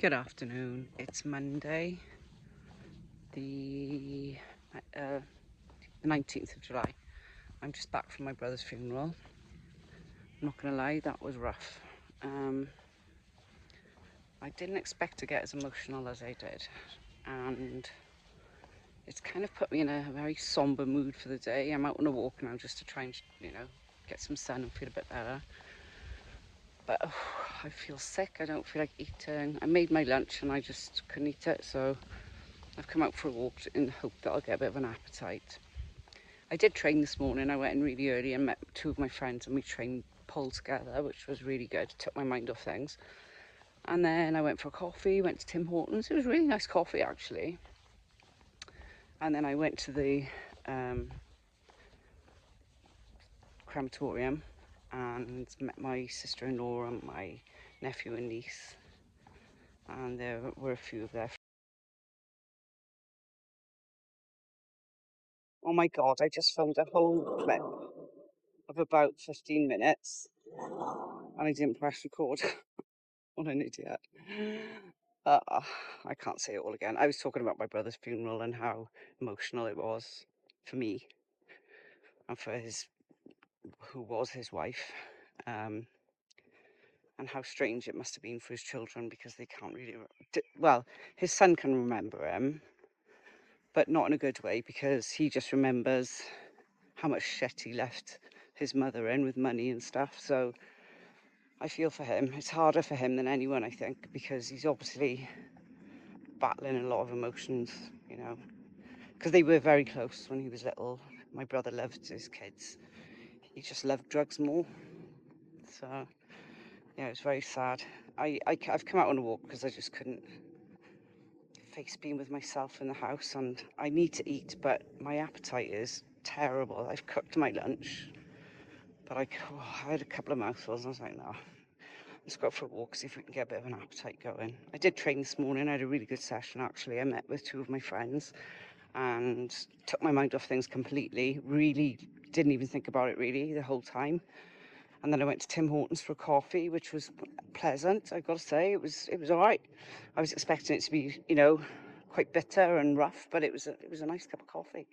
Good afternoon. It's Monday, the 19th of July. I'm just back from my brother's funeral. I'm not going to lie, that was rough. I didn't expect to get as emotional as I did. And it's kind of put me in a very somber mood for the day. I'm out on a walk now just to try and, get some sun and feel a bit better. But I feel sick. I don't feel like eating. I made my lunch and I just couldn't eat it. So I've come out for a walk in the hope that I'll get a bit of an appetite. I did train this morning. I went in really early and met two of my friends and we trained pole together, which was really good. Took my mind off things. And then I went for a coffee, went to Tim Hortons. It was really nice coffee actually. And then I went to the crematorium and met my sister-in-law and my nephew and niece. And there were a few of their friends. Oh my God, I just filmed a whole clip of about 15 minutes and I didn't press record. What an idiot. Uh, I can't say it all again. I was talking about my brother's funeral and how emotional it was for me and for who was his wife. And how strange it must have been for his children because they can't really, well, his son can remember him, but not in a good way because he just remembers how much shit he left his mother in with money and stuff. So I feel for him. It's harder for him than anyone, I think, because he's obviously battling a lot of emotions, because they were very close when he was little. My brother loved his kids. He just loved drugs more. So, yeah, it was very sad. I've come out on a walk because I just couldn't face being with myself in the house, and I need to eat, but my appetite is terrible. I've cooked my lunch, but I had a couple of mouthfuls and I was like, no, let's go for a walk, see if we can get a bit of an appetite going. I did train this morning. I had a really good session, actually. I met with two of my friends and took my mind off things completely. Really didn't even think about it really the whole time. And then I went to Tim Hortons for a coffee, which was pleasant. I've got to say, it was all right. I was expecting it to be, quite bitter and rough, but it was a nice cup of coffee.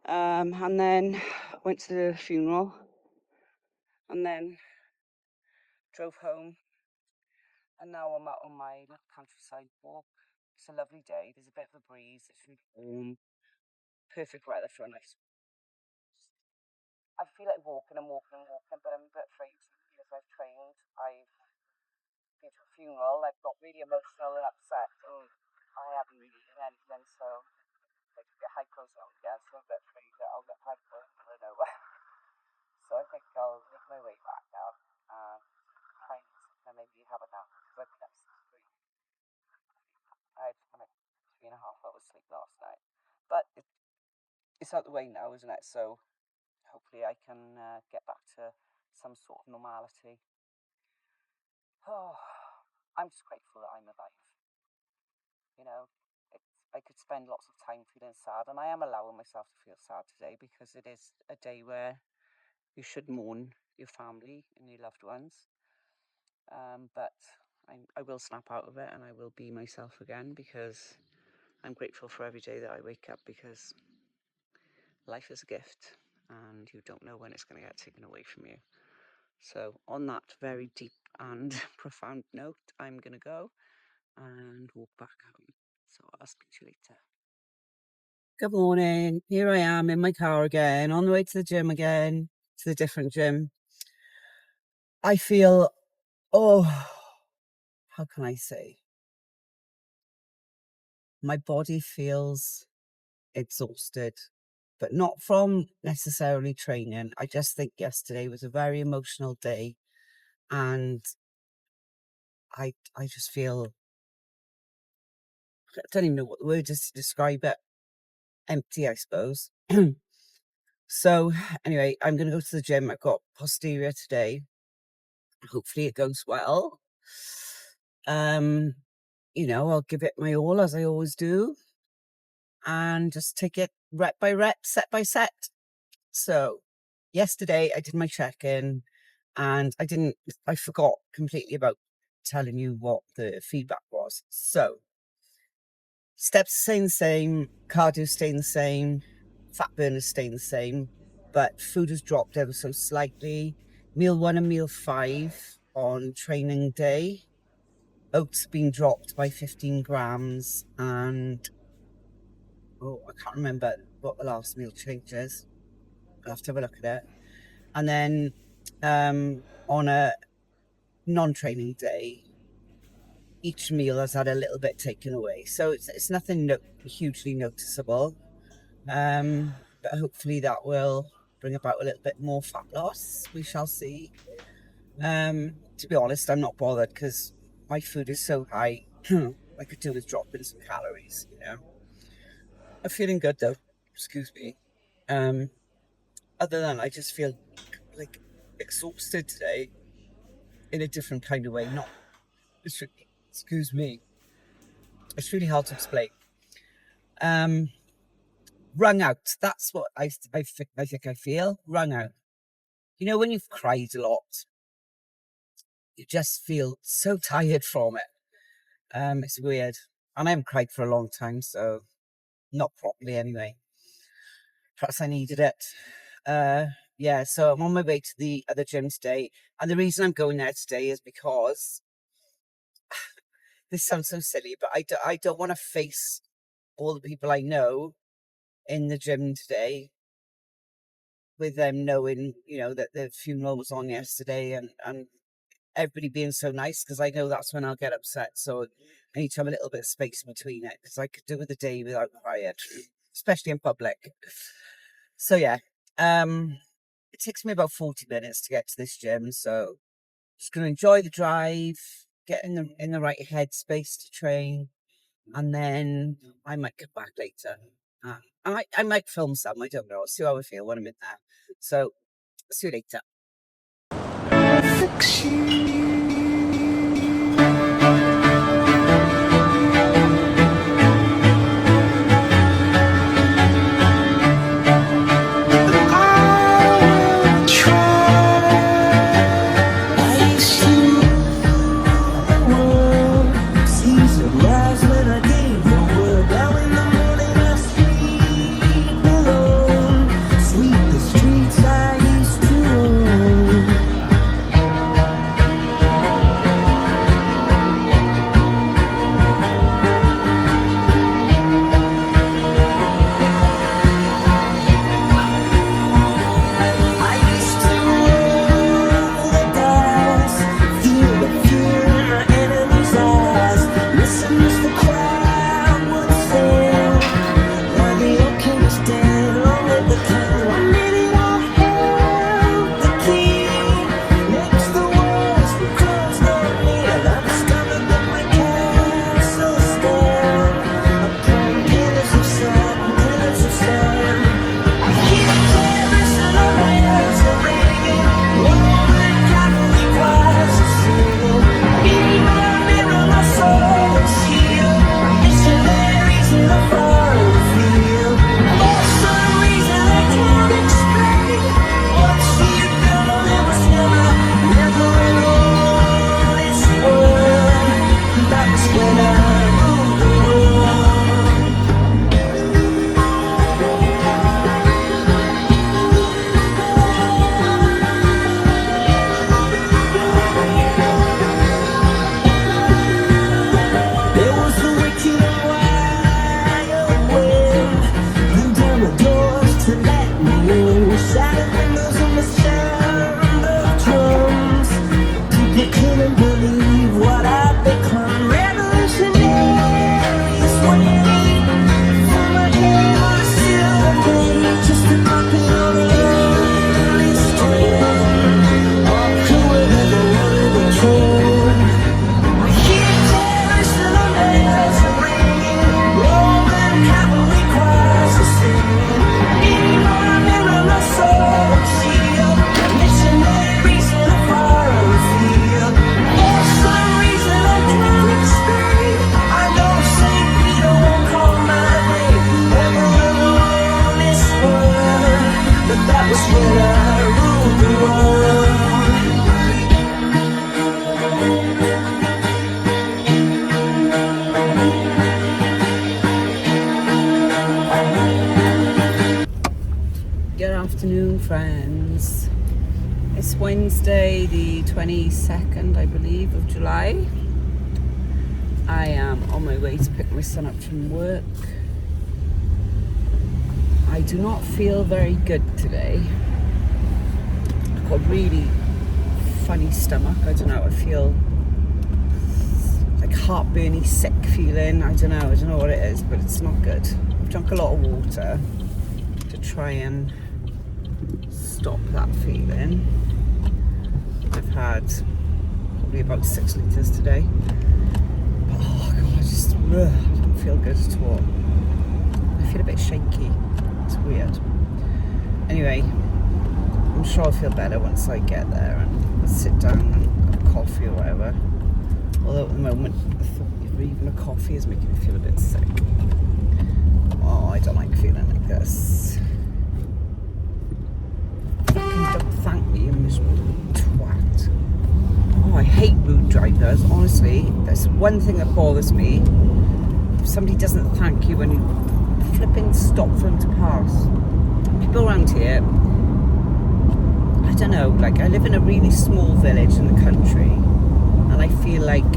And then went to the funeral, and then drove home. And now I'm out on my little countryside walk. It's a lovely day. There's a bit of a breeze. It's really warm. Perfect weather for a nice. I feel like walking and walking and walking, but I'm a bit afraid because I've trained. I've been to a funeral. I've got really emotional and upset, and I haven't really done anything. So I could get hypos out again. So I'm a bit afraid that I'll get hypo out of nowhere. So I think I'll make my way back now. Try and maybe have a nap because I've been up since 3. I had like 3.5 hours sleep last night, but it's out the way now, isn't it? So hopefully I can get back to some sort of normality. Oh, I'm just grateful that I'm alive. You know, I could spend lots of time feeling sad, and I am allowing myself to feel sad today because it is a day where you should mourn your family and your loved ones. But I will snap out of it and I will be myself again because I'm grateful for every day that I wake up because life is a gift and you don't know when it's going to get taken away from you. So on that very deep and profound note, I'm going to go and walk back home. So I'll speak to you later. Good morning. Here I am in my car again, on the way to the gym again, to the different gym. I feel, how can I say? My body feels exhausted, but not from necessarily training. I just think yesterday was a very emotional day, and I just feel, I don't even know what the word is to describe it. Empty, I suppose. So anyway, I'm going to go to the gym. I've got posterior today. Hopefully it goes well. I'll give it my all as I always do and just take it rep by rep, set by set. So yesterday I did my check-in and I forgot completely about telling you what the feedback was. So, steps staying the same, cardio staying the same, fat burners staying the same, but food has dropped ever so slightly. Meal 1 and meal 5 on training day. Oats being dropped by 15 grams, and I can't remember what the last meal change is. I'll have to have a look at it. And then on a non-training day, each meal has had a little bit taken away. So it's nothing hugely noticeable. But hopefully that will bring about a little bit more fat loss. We shall see. To be honest, I'm not bothered because my food is so high. I could do with dropping some calories, you know. I'm feeling good though. Excuse me. Other than I just feel like exhausted today in a different kind of way. Excuse me. It's really hard to explain. Wrung out. That's what I think I feel. Wrung out. You know, when you've cried a lot, you just feel so tired from it. It's weird. And I haven't cried for a long time, so not properly anyway. Perhaps I needed it. Yeah, so I'm on my way to the other gym today. And the reason I'm going there today is because this sounds so silly, but I don't want to face all the people I know in the gym today with them knowing, you know, that the funeral was on yesterday and everybody being so nice, because I know that's when I'll get upset. So I need to have a little bit of space between it, because I could do with a day without crying, especially in public. So yeah, it takes me about 40 minutes to get to this gym, so just going to enjoy the drive, get in the right headspace to train, and then I might come back later. I might film some, I don't know. I'll see how I feel when I'm in there. So, see you later. friends. It's Wednesday the 22nd, I believe, of July. I am on my way to pick my son up from work. I do not feel very good today. I've got a really funny stomach. I don't know, I feel like heartburny, sick feeling. I don't know what it is, but it's not good. I've drunk a lot of water to try and stop that feeling. I've had probably about 6 litres today. But oh God, I don't feel good at all. I feel a bit shaky. It's weird. Anyway, I'm sure I'll feel better once I get there and sit down and have a coffee or whatever. Although at the moment, the thought of even a coffee is making me feel a bit sick. Oh, I don't like feeling like this. Fucking don't thank me, you miserable twat. Oh, I hate rude drivers, honestly. That's one thing that bothers me. If somebody doesn't thank you when you flipping stop for them to pass. People around here, I don't know, like I live in a really small village in the country and I feel like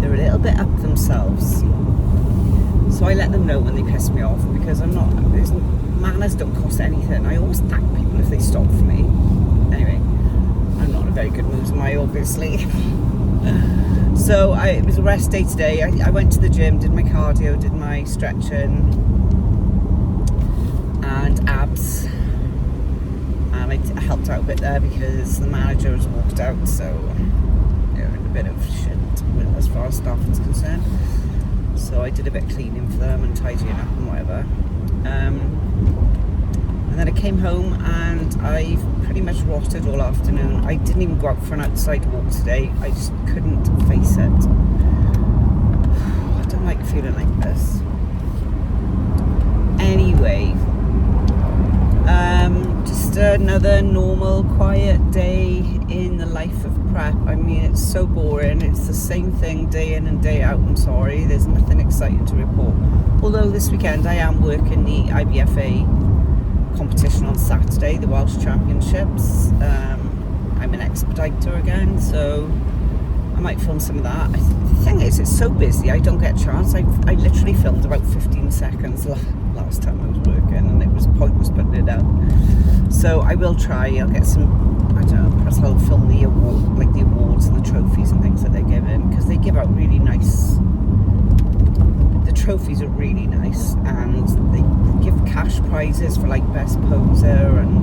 they're a little bit up themselves. So I let them know when they piss me off because manners don't cost anything. I always thank people if they stop for me. Anyway, I'm not in a very good mood, am I, obviously. So it was a rest day today. I went to the gym, did my cardio, did my stretching and abs. And I helped out a bit there because the manager has walked out, so they're in a bit of shit as far as staff is concerned. So I did a bit of cleaning for them and tidying up and whatever. And then I came home and I've pretty much rotted all afternoon. I didn't even go out for an outside walk today. I just couldn't face it. I don't like feeling like this. Anyway, just another normal, quiet day in the life of prep. I mean, it's so boring. It's the same thing day in and day out. I'm sorry, there's nothing exciting to report. Although this weekend I am working the IBFA competition on Saturday, the Welsh Championships. I'm an expediter again, so I might film some of that. The thing is, it's so busy, I don't get a chance. I literally filmed about 15 seconds last time I was working, and it was pointless putting it out. So I will try. I'll get some, I don't know, perhaps I'll film the awards and the trophies and things that they're giving, because they give out really nice. The trophies are really nice, and they give cash prizes for like best poser and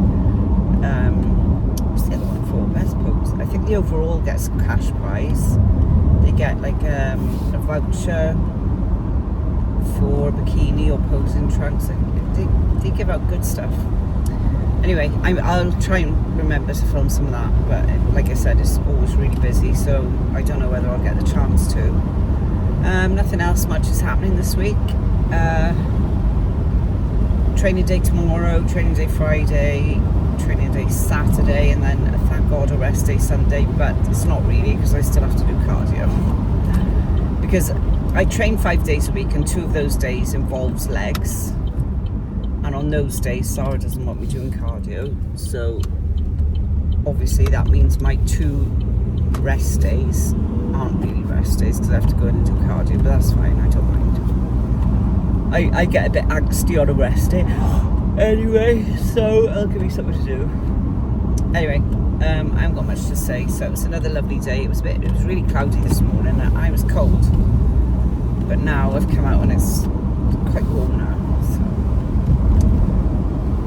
what's the other one for? Best pose. I think the overall gets a cash prize. They get like a voucher for a bikini or posing trunks. They give out good stuff. Anyway, I'll try and remember to film some of that, but like I said, it's always really busy, so I don't know whether I'll get the chance to. Nothing else much is happening this week. Training day tomorrow, training day Friday, training day Saturday, and then thank God a rest day Sunday, but it's not really because I still have to do cardio. Because I train 5 days a week and 2 of those days involves legs. And on those days, Sarah doesn't want me doing cardio. So obviously that means my 2 rest days aren't really rest days because I have to go in and do cardio, but that's fine, I don't mind. I get a bit angsty on a rest day anyway, so I'll give you something to do. Anyway, I haven't got much to say, so it's another lovely day. It was really cloudy this morning and I was cold, but now I've come out and it's quite warm now.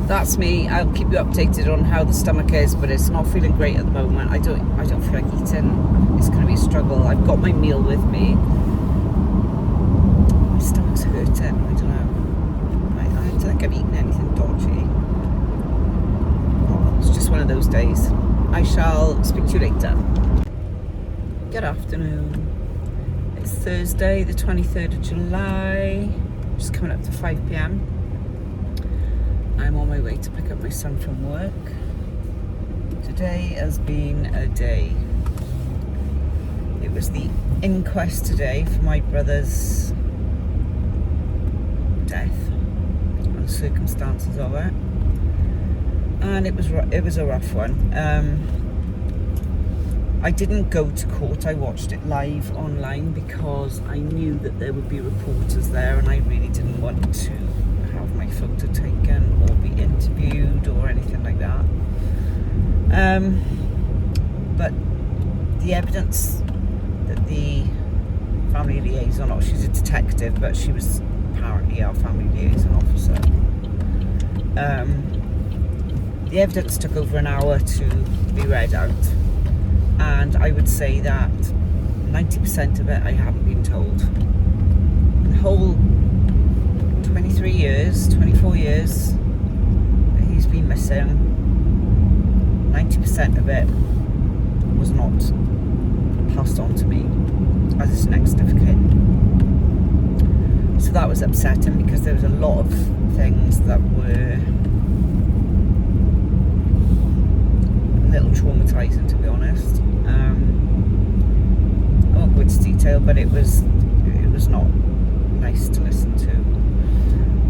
That's me. I'll keep you updated on how the stomach is, but it's not feeling great at the moment. I don't feel like eating. It's going to be a struggle. I've got my meal with me. My stomach's hurting. I don't know. I don't think I've eaten anything dodgy. Oh, it's just one of those days. I shall speak to you later. Good afternoon. It's Thursday, the 23rd of July. Just coming up to 5 p.m. I'm on my way to pick up my son from work. Today has been a day. It was the inquest today for my brother's death and the circumstances of it. and it was a rough one. I didn't go to court. I watched it live online because I knew that there would be reporters there, and I really didn't want to have my photo taken or be interviewed or anything like that. But the evidence that the family liaison, or she's a detective, but she was apparently our family liaison officer. The evidence took over an hour to be read out, and I would say that 90% of it I haven't been told. The whole 24 years that he's been missing, 90% of it was not passed on to me as his next of kin. So that was upsetting because there was a lot of things that were a little traumatizing, to be honest. I won't go into detail, but it was not nice to listen to.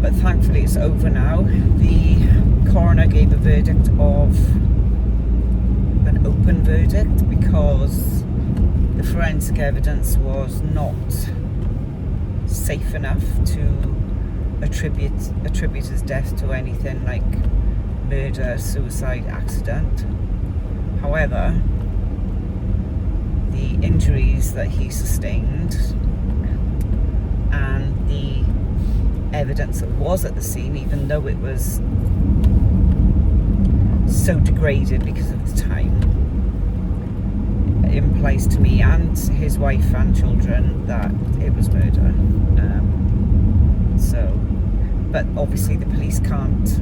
But thankfully it's over now. The coroner gave a verdict of an open verdict because the forensic evidence was not safe enough to attribute his death to anything like murder, suicide, accident. However, the injuries that he sustained and the evidence that was at the scene, even though it was so degraded because of the time, implies to me and his wife and children that it was murder. But obviously the police can't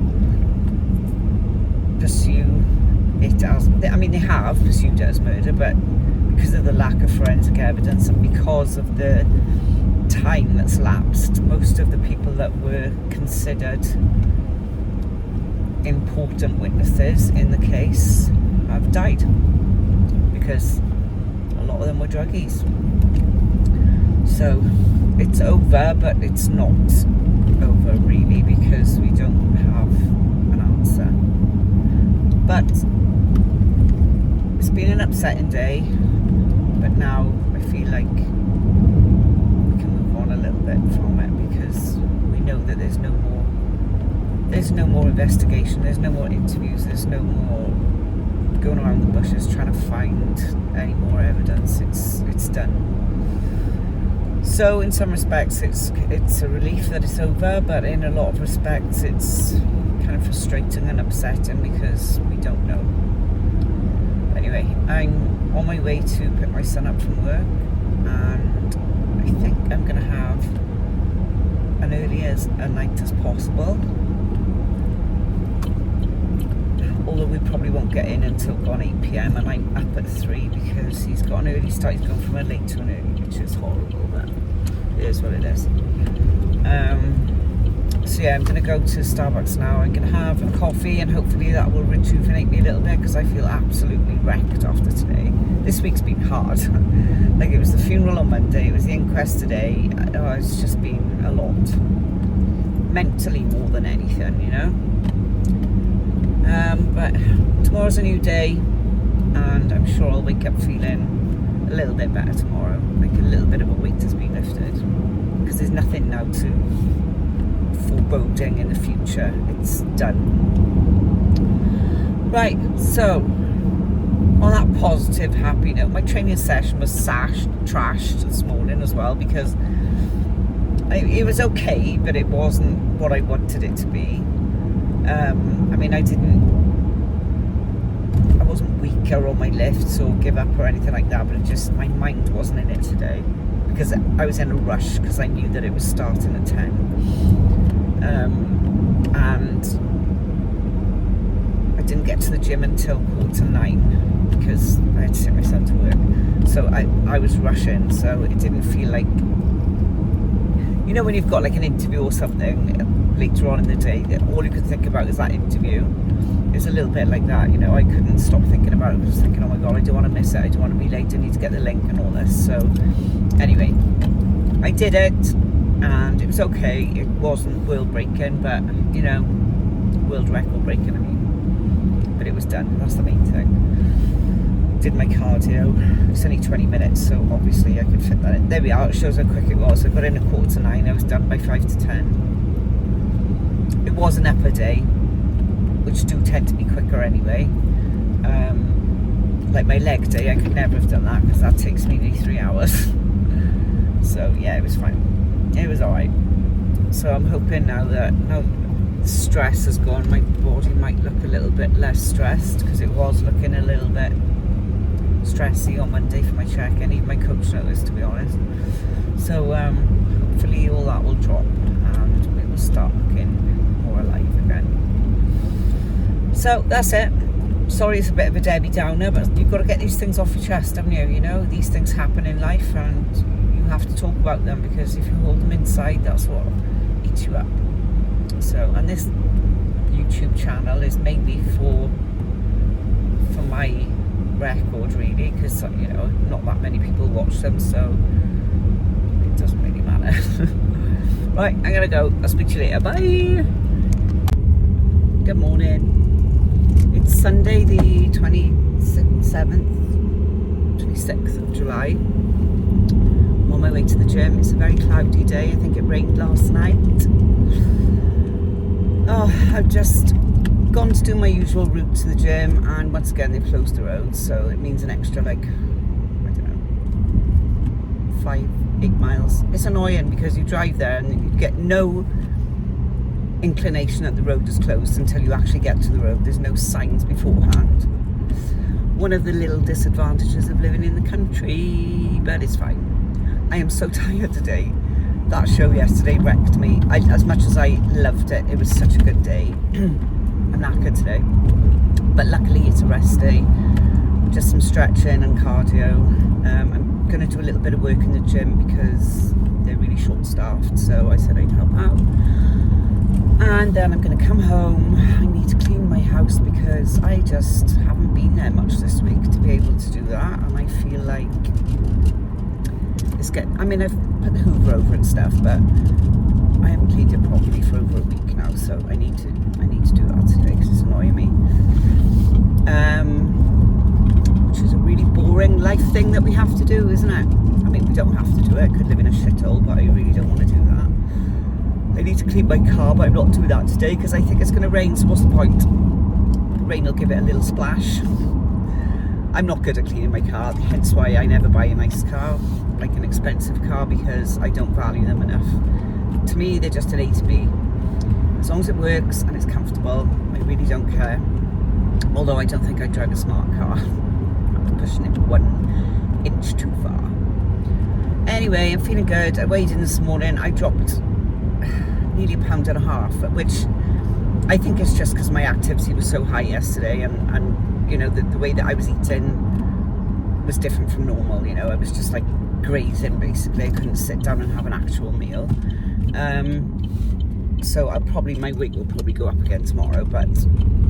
pursue it as, I mean, they have pursued it as murder, but because of the lack of forensic evidence and because of the time that's lapsed, most of the people that were considered important witnesses in the case have died because a lot of them were druggies. So it's over, but it's not over really because we don't have an answer. But it's been an upsetting day, but now I feel like we can move on a little bit from it because we know that there's no more investigation, there's no more interviews, there's no more going around the bushes trying to find any more evidence. It's done. So in some respects it's a relief that it's over, but in a lot of respects it's kind of frustrating and upsetting because we don't know. Anyway, I'm on my way to pick my son up from work, and I think I'm going to have an early as a night as possible, although we probably won't get in until gone 8 PM, and I'm up at 3 because he's got an early start. He's gone from a late to an early, which is horrible, but it is what it is. So yeah, I'm going to go to Starbucks now. I'm going to have a coffee and hopefully that will rejuvenate me a little bit because I feel absolutely wrecked after today. This week's been hard. Like, it was the funeral on Monday, it was the inquest today. It's just been a lot. Mentally more than anything, you know. But tomorrow's a new day and I'm sure I'll wake up feeling a little bit better tomorrow. Like a little bit of a weight has been lifted because there's nothing now to foreboding in the future. It's done. Right, so on that positive, happy note, my training session was trashed this morning as well because it was okay, but it wasn't what I wanted it to be. I mean, I wasn't weaker on my lifts or give up or anything like that, but it just, my mind wasn't in it today because I was in a rush because I knew that it was starting at 10. And I didn't get to the gym until 8:45 because I had to take my son to work. So I was rushing, so it didn't feel like, you know, when you've got like an interview or something later on in the day that all you can think about is that interview. It's a little bit like that, you know. I couldn't stop thinking about it. I was just thinking, oh my god, I don't want to miss it, I don't want to be late, I need to get the link and all this. So anyway, I did it and it was okay. It wasn't world breaking, but you know, world record breaking, I mean. but it was done. That's the main thing. Did my cardio. It's only 20 minutes, so obviously I could fit that in. There we are. It shows how quick it was. I got in at 8:45. I was done by 5 to 10. It was an upper day, which do tend to be quicker anyway. Like my leg day, I could never have done that because that takes me nearly 3 hours. So yeah, it was fine. It was alright. So I'm hoping now that the stress has gone, my body might look a little bit less stressed, because it was looking a little bit stressy on Monday for my check-in. Even my coach noticed, to be honest. So hopefully all that will drop and we will start looking more alive again. So that's it. Sorry, it's a bit of a Debbie Downer, but you've got to get these things off your chest, haven't you? You know, these things happen in life and you have to talk about them, because if you hold them inside, that's what eats you up. So, and this YouTube channel is mainly for my record, really, because, you know, not that many people watch them, so it doesn't really matter. Right, I'm gonna go. I'll speak to you later. Bye. Good morning. It's Sunday the 26th of July. I'm on my way to the gym. It's a very cloudy day. I think it rained last night. Oh, I've just gone to do my usual route to the gym, and once again they've closed the roads, so it means an extra, like, I don't know, 5-8 miles. It's annoying because you drive there and you get no inclination that the road is closed until you actually get to the road. There's no signs beforehand. One of the little disadvantages of living in the country, but it's fine. I am so tired today. That show yesterday wrecked me. As much as I loved it, it was such a good day. I'm knackered today, but luckily it's a rest day. Just some stretching and cardio. I'm going to do a little bit of work in the gym because they're really short-staffed, so I said I'd help out. And then I'm going to come home. I need to clean my house because I just haven't been there much this week to be able to do that, and I feel like it's getting, I mean, I've put the Hoover over and stuff, but I haven't cleaned it properly for over a week now, so I need to do that today because it's annoying me. Which is a really boring life thing that we have to do, isn't it? I mean, we don't have to do it. I could live in a shithole, but I really don't want to do that. I need to clean my car, but I'm not doing that today because I think it's going to rain, so what's the point? The rain will give it a little splash. I'm not good at cleaning my car, hence why I never buy a nice car, like an expensive car, because I don't value them enough. To me, they're just an A to B. As long as it works and it's comfortable, I really don't care. Although I don't think I'd drive a smart car. I'm pushing it 1 inch too far. Anyway, I'm feeling good. I weighed in this morning. I dropped nearly 1.5 pounds, which I think is just because my activity was so high yesterday, and you know, the way that I was eating was different from normal. You know, I was just like grazing basically. I couldn't sit down and have an actual meal. So my weight will probably go up again tomorrow, but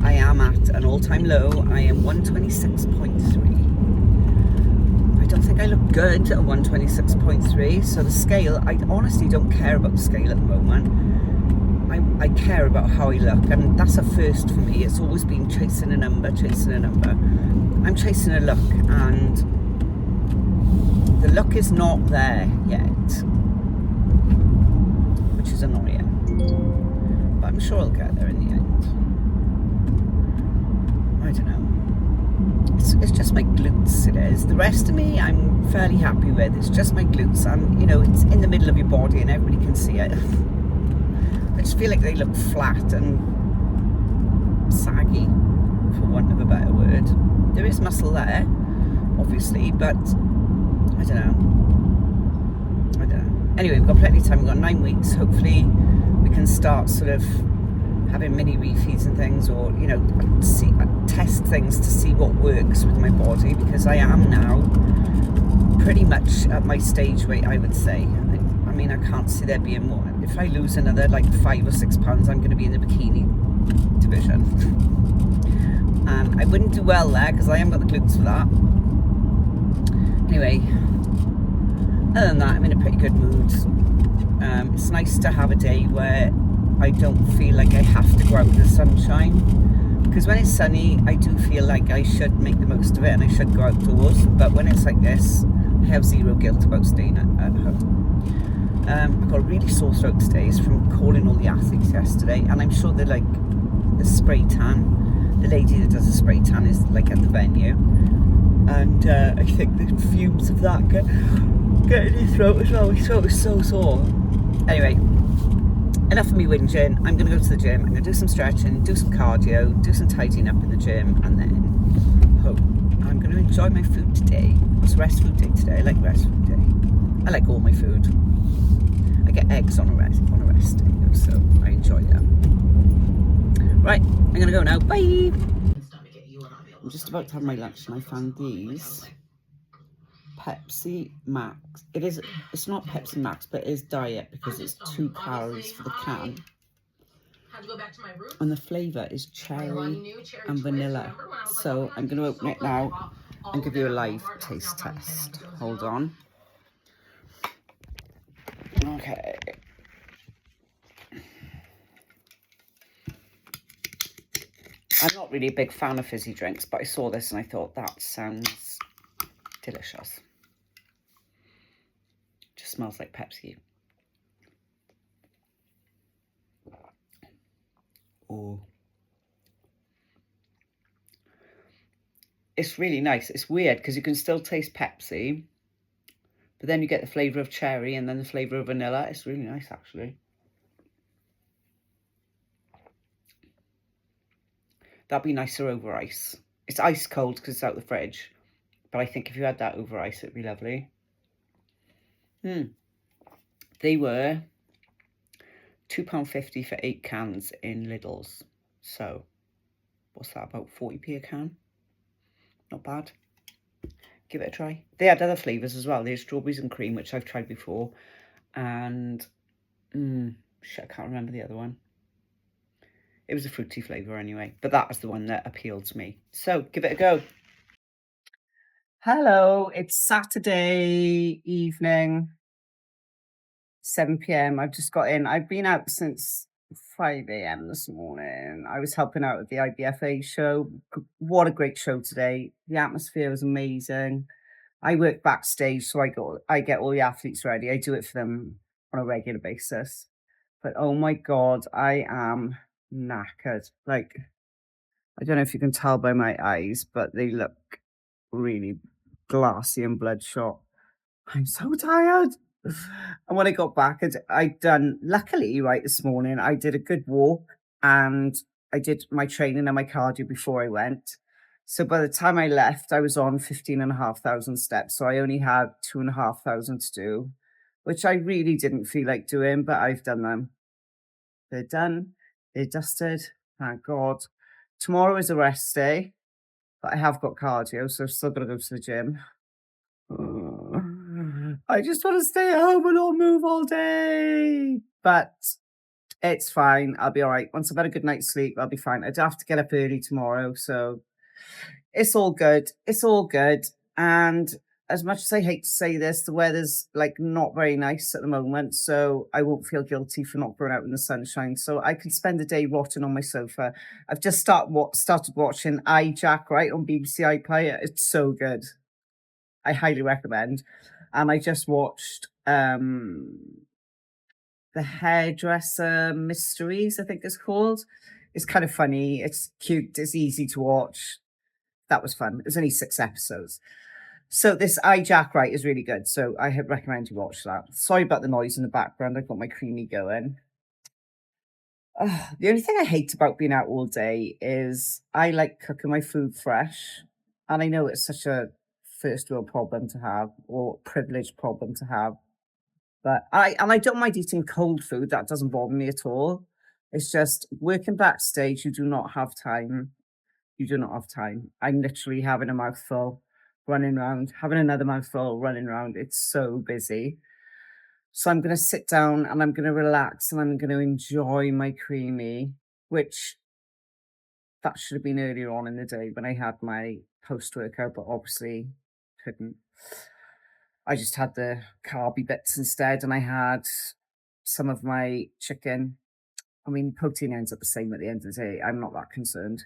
I am at an all-time low. I am 126.3. I don't think I look good at 126.3, so the scale, I honestly don't care about the scale at the moment. I care about how I look, and that's a first for me. It's always been chasing a number. I'm chasing a look, and the look is not there yet, which is annoying, but I'm sure I'll get there in the end. I don't know. It's just my glutes, it is. The rest of me I'm fairly happy with. It's just my glutes, and you know, it's in the middle of your body and everybody can see it. I just feel like they look flat and saggy, for want of a better word. There is muscle there, obviously, but I don't know. Anyway, we've got plenty of time. We've got 9 weeks. Hopefully we can start sort of having mini refeeds and things, or, you know, test things to see what works with my body, because I am now pretty much at my stage weight, I would say. I mean, I can't see there being more. If I lose another like 5 or 6 pounds, I'm going to be in the bikini division. And I wouldn't do well there because I haven't got the glutes for that. Anyway, other than that, I'm in a pretty good mood. It's nice to have a day where I don't feel like I have to go out in the sunshine. Because when it's sunny, I do feel like I should make the most of it and I should go outdoors. But when it's like this, I have zero guilt about staying at home. I've got a really sore throat today. It's from calling all the athletes yesterday, and I'm sure they're like the spray tan. The lady that does the spray tan is like at the venue, and I think the fumes of that get in your throat as well. My throat is so sore. Anyway, enough of me whinging. I'm going to go to the gym. I'm going to do some stretching, do some cardio, do some tidying up in the gym, and then home. I'm going to enjoy my food today. It's rest food day today. I like rest food day. I like all my food. I get eggs on a rest day, so I enjoy them. Right, I'm going to go now. Bye! I'm just about to have my lunch and I found these Pepsi Max. It's not Pepsi Max, but it is diet because it's 2 calories for the can. And the flavour is cherry and vanilla. So I'm going to open it now and give you a live taste test. Hold on. Okay. I'm not really a big fan of fizzy drinks, but I saw this and I thought that sounds delicious. Just smells like Pepsi. Oh. It's really nice. It's weird because you can still taste Pepsi, but then you get the flavour of cherry and then the flavour of vanilla. It's really nice, actually. That'd be nicer over ice. It's ice cold because it's out the fridge, but I think if you had that over ice, it'd be lovely. They were £2.50 for 8 cans in Lidl's. So, what's that, about 40p a can? Not bad. Give it a try. They had other flavours as well. They had strawberries and cream, which I've tried before. And, shit, I can't remember the other one. It was a fruity flavour anyway, but that was the one that appealed to me. So, give it a go. Hello, it's Saturday evening, 7 p.m. I've just got in. I've been out since 5 a.m. this morning. I was helping out at the IBFA show. What a great show today. The atmosphere was amazing. I work backstage, so I get all the athletes ready. I do it for them on a regular basis. But oh my God, I am knackered. Like, I don't know if you can tell by my eyes, but they look really glassy and bloodshot. I'm so tired. And when I got back, luckily, right, this morning, I did a good walk and I did my training and my cardio before I went. So by the time I left, I was on 15,500 steps. So I only had 2,500 to do, which I really didn't feel like doing, but I've done them. They're done. They're dusted. Thank God. Tomorrow is a rest day, but I have got cardio, so I've still got to go to the gym. I just want to stay at home and not move all day. But it's fine. I'll be all right. Once I've had a good night's sleep, I'll be fine. I do have to get up early tomorrow, so it's all good. It's all good. And as much as I hate to say this, the weather's like not very nice at the moment, so I won't feel guilty for not going out in the sunshine. So I can spend the day rotting on my sofa. I've just started watching iJack, right, on BBC iPlayer. It's so good. I highly recommend. And I just watched The Hairdresser Mysteries, I think it's called. It's kind of funny. It's cute. It's easy to watch. That was fun. There's only 6 episodes. So this iJack, right, is really good. So I recommend you watch that. Sorry about the noise in the background. I've got my creamy going. The only thing I hate about being out all day is I like cooking my food fresh. And I know it's such a first world problem to have, or privileged problem to have. But I don't mind eating cold food. That doesn't bother me at all. It's just working backstage, you do not have time. You do not have time. I'm literally having a mouthful, running around, having another mouthful, running around. It's so busy. So I'm going to sit down and I'm going to relax and I'm going to enjoy my creamy, which that should have been earlier on in the day when I had my post-workout, but obviously couldn't. I just had the carby bits instead, and I had some of my chicken I mean, protein ends up the same at the end of the day. I'm not that concerned.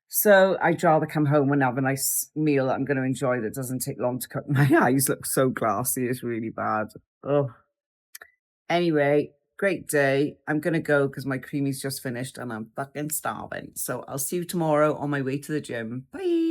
So I'd rather come home and have a nice meal that I'm going to enjoy that doesn't take long to cook. My eyes look so glassy. It's really bad. Oh, anyway, great day. I'm going to go because my creamy's just finished and I'm fucking starving. So I'll see you tomorrow on my way to the gym. Bye.